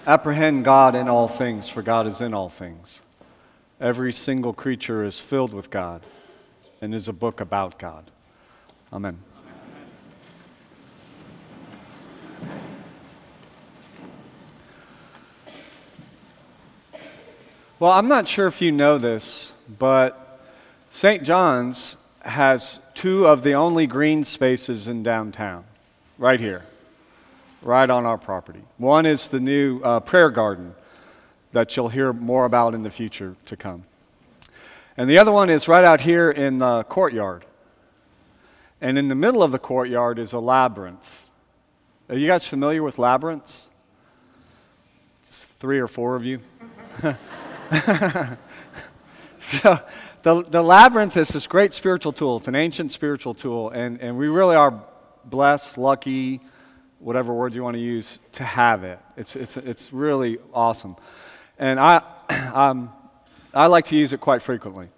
Apprehend God in all things, for God is in all things. Every single creature is filled with God and is a book about God. Amen. Well, I'm not sure if you know this, but St. John's has two of the only green spaces in downtown, right here, right on our property. One is the new prayer garden that you'll hear more about in the future to come. And the other one is right out here in the courtyard. And in the middle of the courtyard is a labyrinth. Are you guys familiar with labyrinths? Just 3 or 4 of you. So the labyrinth is this great spiritual tool. It's an ancient spiritual tool, and we really are blessed, lucky, whatever word you want to use, to have it. It's really awesome. And I like to use it quite frequently.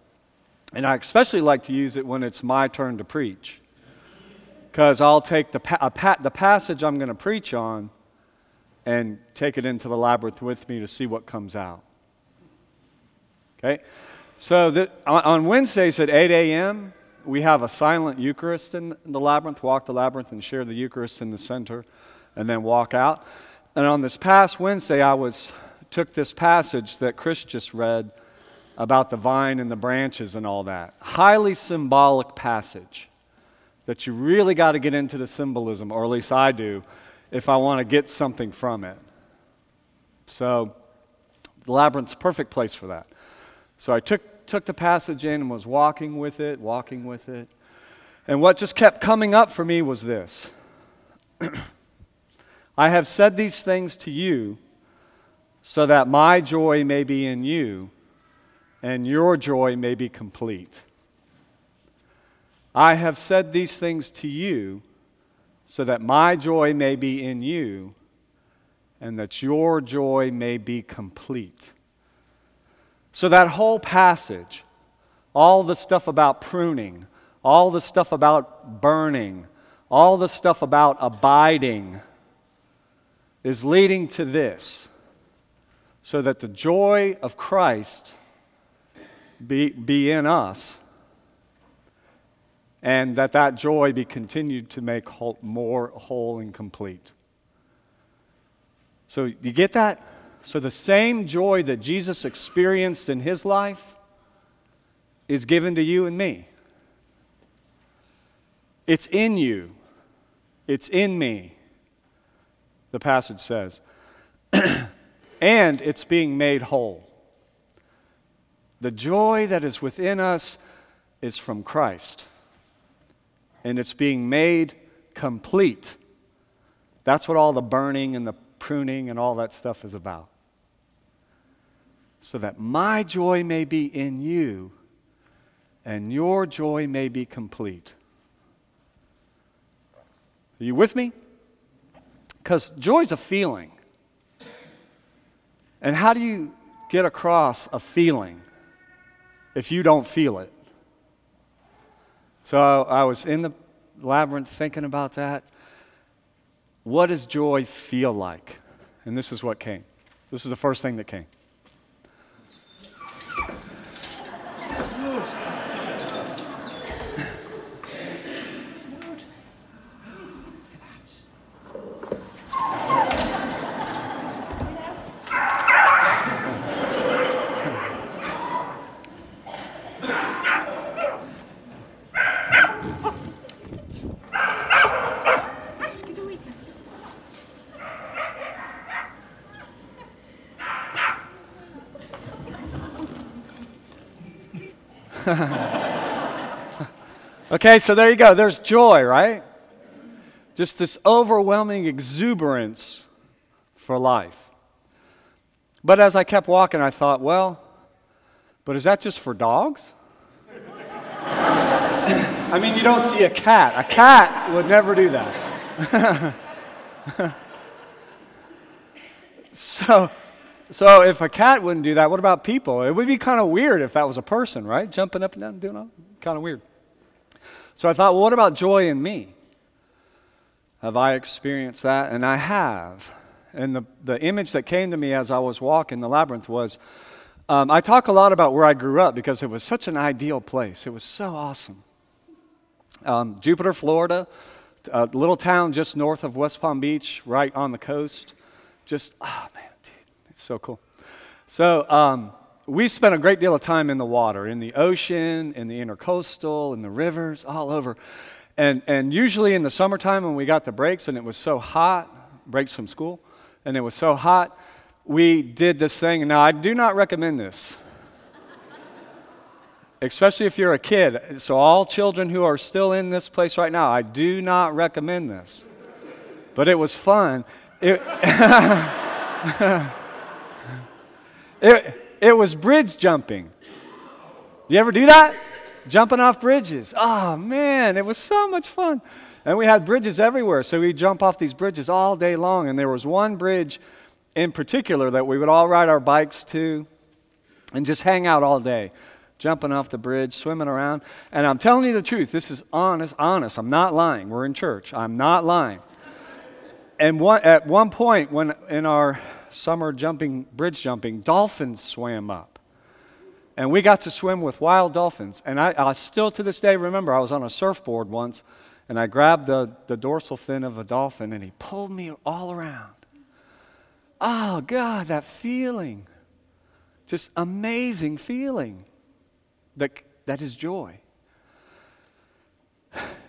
And I especially like to use it when it's my turn to preach. Because I'll take the passage I'm going to preach on and take it into the labyrinth with me to see what comes out. Okay? So on Wednesdays at 8 a.m., we have a silent Eucharist in the labyrinth. Walk the labyrinth and share the Eucharist in the center, and then walk out. And on this past Wednesday, took this passage that Chris just read about the vine and the branches and all that. Highly symbolic passage that you really got to get into the symbolism, or at least I do, if I want to get something from it. So the labyrinth's a perfect place for that. So I took the passage in and was walking with it. And what just kept coming up for me was this. I have said these things to you so that my joy may be in you and your joy may be complete. I have said these things to you so that my joy may be in you and that your joy may be complete. So that whole passage, all the stuff about pruning, all the stuff about burning, all the stuff about abiding, is leading to this, so that the joy of Christ be in us, and that joy be continued to make more whole and complete. So you get that? So the same joy that Jesus experienced in his life is given to you and me. It's in you. It's in me, the passage says. And it's being made whole. The joy that is within us is from Christ. And it's being made complete. That's what all the burning and the pruning and all that stuff is about. So that my joy may be in you and your joy may be complete. Are you with me? Because joy's a feeling. And how do you get across a feeling if you don't feel it? So I was in the labyrinth thinking about that. What does joy feel like? And this is what came. This is the first thing that came. Okay, so there you go. There's joy, right? Just this overwhelming exuberance for life. But as I kept walking, I thought, well, but is that just for dogs? I mean, you don't see a cat. A cat would never do that. So if a cat wouldn't do that, what about people? It would be kind of weird if that was a person, right? Jumping up and down and doing all kind of weird. So I thought, well, what about joy in me? Have I experienced that? And I have. And the image that came to me as I was walking the labyrinth was, I talk a lot about where I grew up because it was such an ideal place. It was so awesome. Jupiter, Florida, a little town just north of West Palm Beach, right on the coast. Just, oh man, dude, it's so cool. So we spent a great deal of time in the water, in the ocean, in the intercoastal, in the rivers, all over. And usually in the summertime when we got the breaks and it was so hot, breaks from school, and it was so hot, we did this thing. Now, I do not recommend this, especially if you're a kid. So all children who are still in this place right now, I do not recommend this. But it was fun. It was bridge jumping. You ever do that? Jumping off bridges. Oh, man, it was so much fun. And we had bridges everywhere, so we'd jump off these bridges all day long. And there was one bridge in particular that we would all ride our bikes to and just hang out all day, jumping off the bridge, swimming around. And I'm telling you the truth. This is honest. I'm not lying. We're in church. I'm not lying. And at one point, when in our summer bridge jumping, dolphins swam up. And we got to swim with wild dolphins. And I still to this day remember I was on a surfboard once, and I grabbed the dorsal fin of a dolphin, and he pulled me all around. Oh, God, that feeling. Just amazing feeling. That is joy.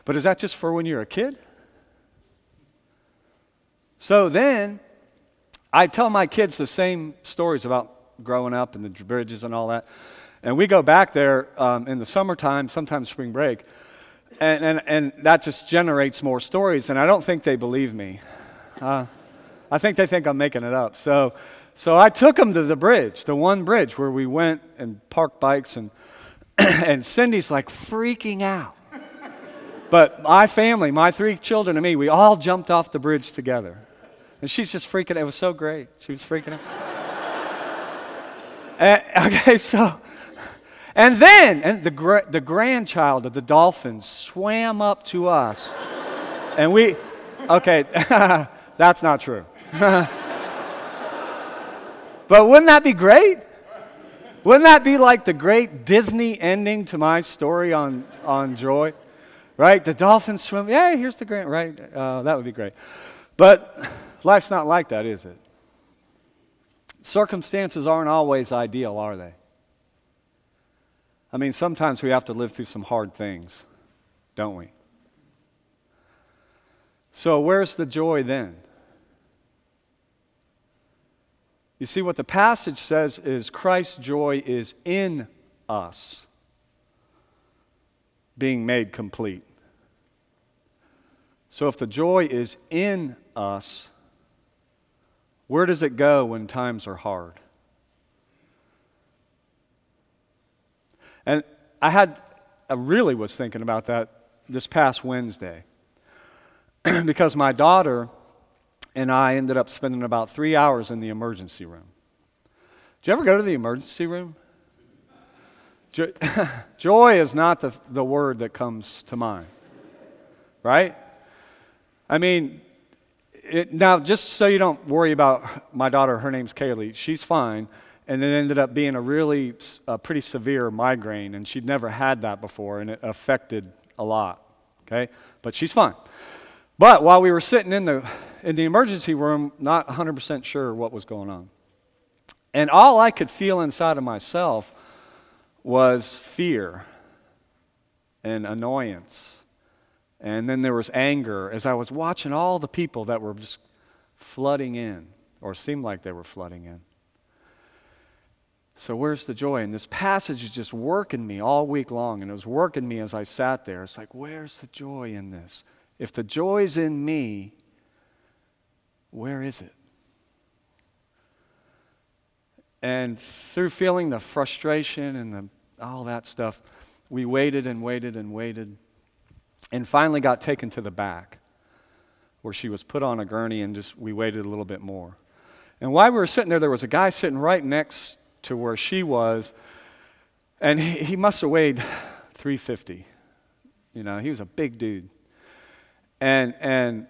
But is that just for when you're a kid? So then, I tell my kids the same stories about growing up and the bridges and all that. And we go back there in the summertime, sometimes spring break, and that just generates more stories. And I don't think they believe me. I think they think I'm making it up. So I took them to the bridge, the one bridge where we went and parked bikes, and and Cindy's like freaking out. But my family, my 3 children and me, we all jumped off the bridge together. And she's just freaking out. It was so great. She was freaking out. And then the grandchild of the dolphins swam up to us. And that's not true. But wouldn't that be great? Wouldn't that be like the great Disney ending to my story on joy? Right? The dolphins swim. Yeah, here's the grand, right? That would be great. But life's not like that, is it? Circumstances aren't always ideal, are they? I mean, sometimes we have to live through some hard things, don't we? So where's the joy then? You see, what the passage says is Christ's joy is in us, being made complete. So if the joy is in us, where does it go when times are hard? And I really was thinking about that this past Wednesday because my daughter and I ended up spending about 3 hours in the emergency room. Did you ever go to the emergency room? Joy is not the word that comes to mind, right? I mean, now just so you don't worry about my daughter, her name's Kaylee, she's fine, and it ended up being a pretty severe migraine, and she'd never had that before, and it affected a lot, okay? But she's fine. But while we were sitting in the emergency room, not 100% sure what was going on. And all I could feel inside of myself was fear and annoyance. And then there was anger as I was watching all the people that were just flooding in, or seemed like they were flooding in. So where's the joy? And this passage is just working me all week long, and it was working me as I sat there. It's like, where's the joy in this? If the joy's in me, where is it? And through feeling the frustration and all that stuff, we waited and waited and waited, and finally got taken to the back where she was put on a gurney, and we waited a little bit more. And while we were sitting there was a guy sitting right next to where she was, and he must have weighed 350. You know, he was a big dude. And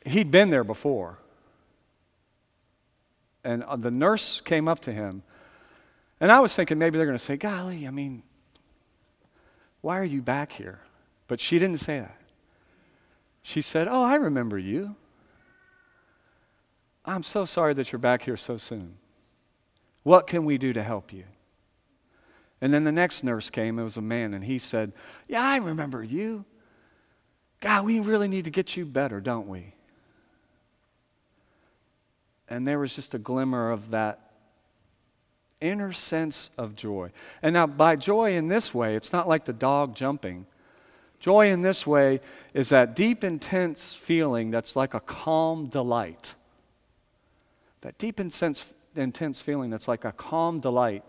he'd been there before. And the nurse came up to him. And I was thinking maybe they're going to say, golly, I mean, why are you back here? But she didn't say that. She said, oh, I remember you. I'm so sorry that you're back here so soon. What can we do to help you? And then the next nurse came. It was a man, and he said, yeah, I remember you. God, we really need to get you better, don't we? And there was just a glimmer of that inner sense of joy. And now, by joy in this way, it's not like the dog jumping. Joy in this way is that deep, intense feeling that's like a calm delight. That deep, intense feeling that's like a calm delight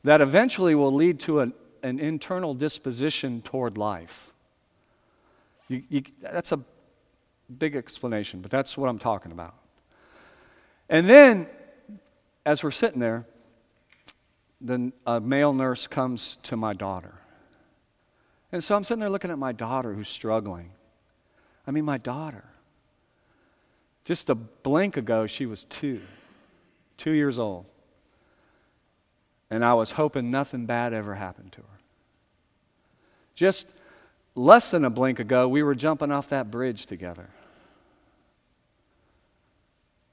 that eventually will lead to an internal disposition toward life. That's a big explanation, but that's what I'm talking about. And then, as we're sitting there, a male nurse comes to my daughter. And so I'm sitting there looking at my daughter who's struggling. I mean, my daughter. Just a blink ago, she was 2 years old. And I was hoping nothing bad ever happened to her. Just less than a blink ago, we were jumping off that bridge together.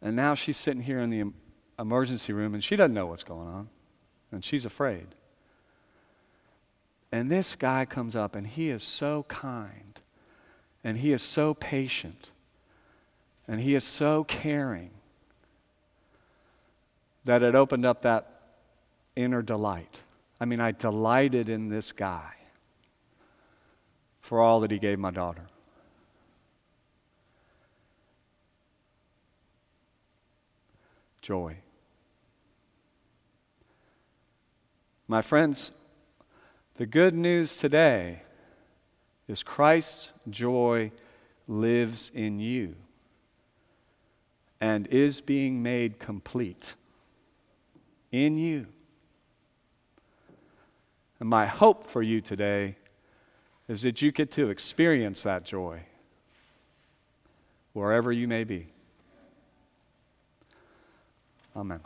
And now she's sitting here in the emergency room, and she doesn't know what's going on. And she's afraid. And this guy comes up, and he is so kind. And he is so patient. And he is so caring that it opened up that inner delight. I mean, I delighted in this guy for all that he gave my daughter. Joy. My friends, the good news today is Christ's joy lives in you and is being made complete in you. And my hope for you today is that you get to experience that joy wherever you may be. Amen.